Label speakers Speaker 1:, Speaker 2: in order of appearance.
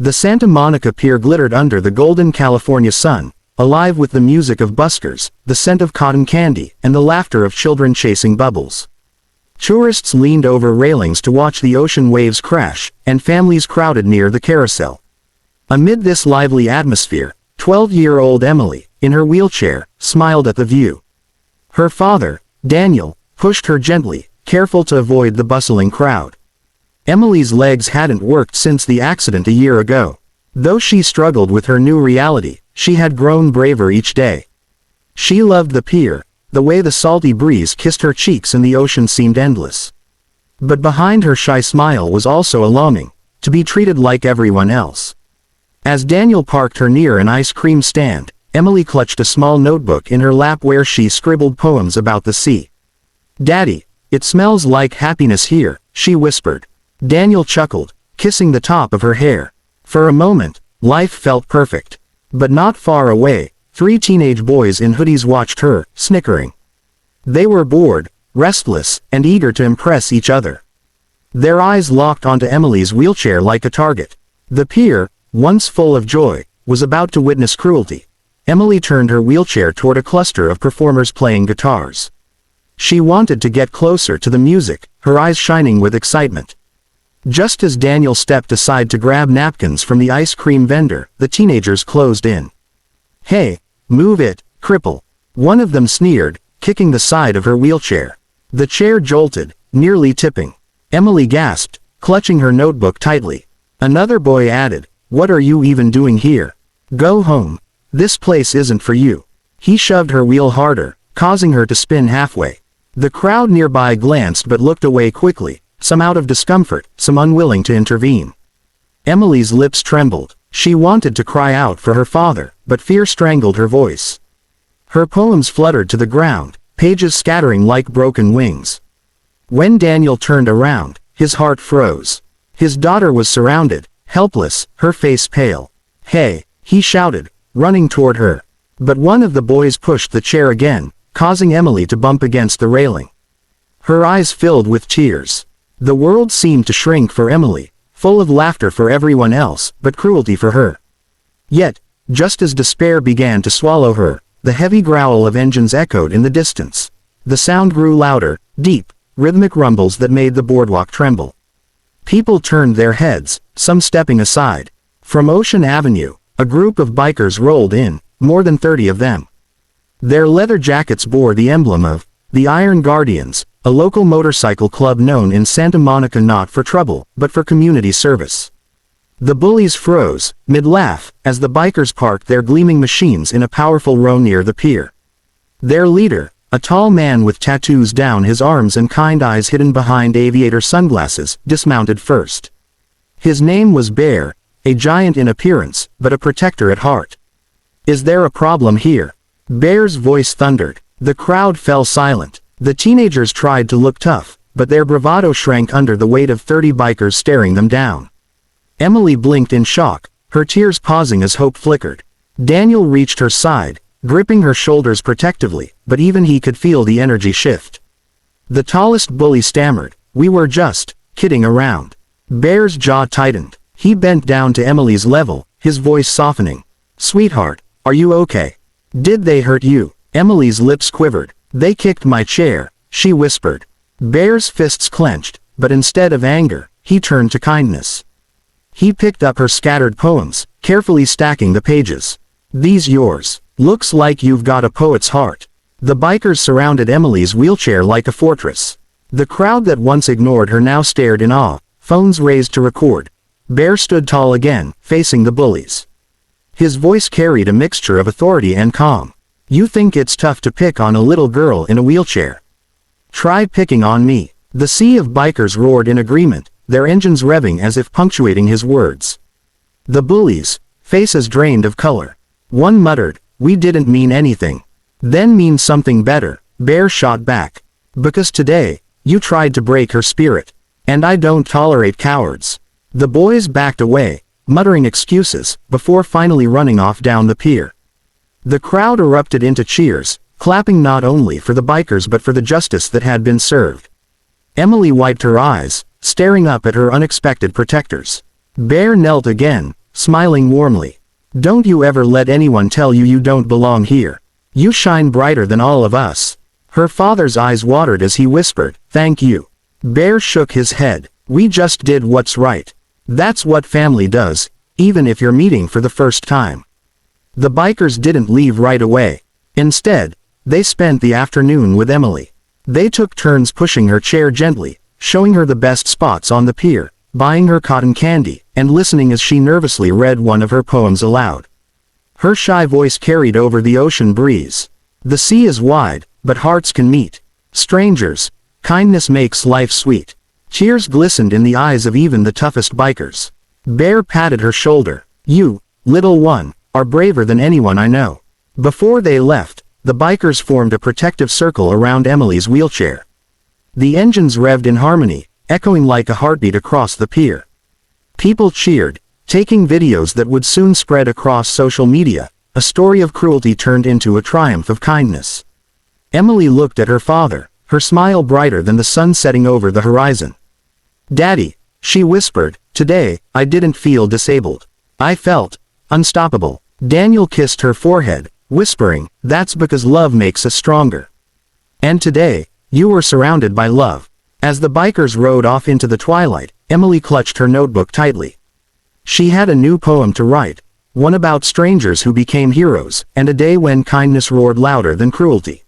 Speaker 1: The Santa Monica Pier glittered under the golden California sun, alive with the music of buskers, the scent of cotton candy, and the laughter of children chasing bubbles. Tourists leaned over railings to watch the ocean waves crash, and families crowded near the carousel. Amid this lively atmosphere, 12-year-old Emily, in her wheelchair, smiled at the view. Her father, Daniel, pushed her gently, careful to avoid the bustling crowd. Emily's legs hadn't worked since the accident a year ago. Though she struggled with her new reality, she had grown braver each day. She loved the pier, the way the salty breeze kissed her cheeks and the ocean seemed endless. But behind her shy smile was also a longing, to be treated like everyone else. As Daniel parked her near an ice cream stand, Emily clutched a small notebook in her lap where she scribbled poems about the sea. "Daddy, it smells like happiness here," she whispered. Daniel chuckled, kissing the top of her hair. For a moment, life felt perfect. But not far away, 3 teenage boys in hoodies watched her, snickering. They were bored, restless, and eager to impress each other. Their eyes locked onto Emily's wheelchair like a target. The pier, once full of joy, was about to witness cruelty. Emily turned her wheelchair toward a cluster of performers playing guitars. She wanted to get closer to the music, her eyes shining with excitement. Just as Daniel stepped aside to grab napkins from the ice cream vendor, the teenagers closed in. "Hey, move it, Cripple," one of them sneered, kicking the side of her wheelchair. The chair jolted, nearly tipping. Emily gasped, clutching her notebook tightly. Another boy added, "What are you even doing here? Go home. This place isn't for you." He shoved her wheel harder, causing her to spin halfway. The crowd nearby glanced but looked away quickly, some out of discomfort, some unwilling to intervene. Emily's lips trembled. She wanted to cry out for her father, but fear strangled her voice. Her poems fluttered to the ground, pages scattering like broken wings. When Daniel turned around, his heart froze. His daughter was surrounded, helpless, her face pale. "Hey," he shouted, running toward her. But one of the boys pushed the chair again, causing Emily to bump against the railing. Her eyes filled with tears. The world seemed to shrink for Emily, full of laughter for everyone else, but cruelty for her. Yet, just as despair began to swallow her, the heavy growl of engines echoed in the distance. The sound grew louder, deep, rhythmic rumbles that made the boardwalk tremble. People turned their heads, some stepping aside. From Ocean Avenue, a group of bikers rolled in, more than 30 of them. Their leather jackets bore the emblem of the Iron Guardians, a local motorcycle club known in Santa Monica not for trouble, but for community service. The Bullies froze, mid-laugh, as the bikers parked their gleaming machines in a powerful row near the pier. Their leader, a tall man with tattoos down his arms and kind eyes hidden behind aviator sunglasses, dismounted first. His name was Bear, a giant in appearance, but a protector at heart. "Is there a problem here?" Bear's voice thundered. The crowd fell silent. The teenagers tried to look tough, but their bravado shrank under the weight of 30 bikers staring them down. Emily blinked in shock, her tears pausing as hope flickered. Daniel reached her side, gripping her shoulders protectively, but even he could feel the energy shift. The tallest bully stammered, "We were just kidding around." Bear's jaw tightened. He bent down to Emily's level, his voice softening. "Sweetheart, are you okay? Did they hurt you?" Emily's lips quivered. "They kicked my chair," she whispered. Bear's fists clenched, but instead of anger, he turned to kindness. He picked up her scattered poems, carefully stacking the pages. "These yours. Looks like you've got a poet's heart." The bikers surrounded Emily's wheelchair like a fortress. The crowd that once ignored her now stared in awe, phones raised to record. Bear stood tall again, facing the bullies. His voice carried a mixture of authority and calm. "You think it's tough to pick on a little girl in a wheelchair? Try picking on me." The sea of bikers roared in agreement, their engines revving as if punctuating his words. The bullies, faces drained of color. One muttered, "We didn't mean anything." "Then mean something better," Bear shot back. "Because today, you tried to break her spirit. And I don't tolerate cowards." The boys backed away, muttering excuses, before finally running off down the pier. The crowd erupted into cheers, clapping not only for the bikers but for the justice that had been served. Emily wiped her eyes, staring up at her unexpected protectors. Bear knelt again, smiling warmly. "Don't you ever let anyone tell you you don't belong here. You shine brighter than all of us." Her father's eyes watered as he whispered, "Thank you." Bear shook his head. "We just did what's right. That's what family does, even if you're meeting for the first time." The bikers didn't leave right away. Instead, they spent the afternoon with Emily. They took turns pushing her chair gently, showing her the best spots on the pier, buying her cotton candy, and listening as she nervously read one of her poems aloud. Her shy voice carried over the ocean breeze. "The sea is wide, but hearts can meet. Strangers, kindness makes life sweet." Tears glistened in the eyes of even the toughest bikers. Bear patted her shoulder. "You, little one, are braver than anyone I know." Before they left, the bikers formed a protective circle around Emily's wheelchair. The engines revved in harmony, echoing like a heartbeat across the pier. People cheered, taking videos that would soon spread across social media. A story of cruelty turned into a triumph of kindness. Emily looked at her father, her smile brighter than the sun setting over the horizon. "Daddy," she whispered, "today, I didn't feel disabled. I felt unstoppable." Daniel kissed her forehead, whispering, "That's because love makes us stronger. And today, you were surrounded by love." As the bikers rode off into the twilight, Emily clutched her notebook tightly. She had a new poem to write, one about strangers who became heroes, and a day when kindness roared louder than cruelty.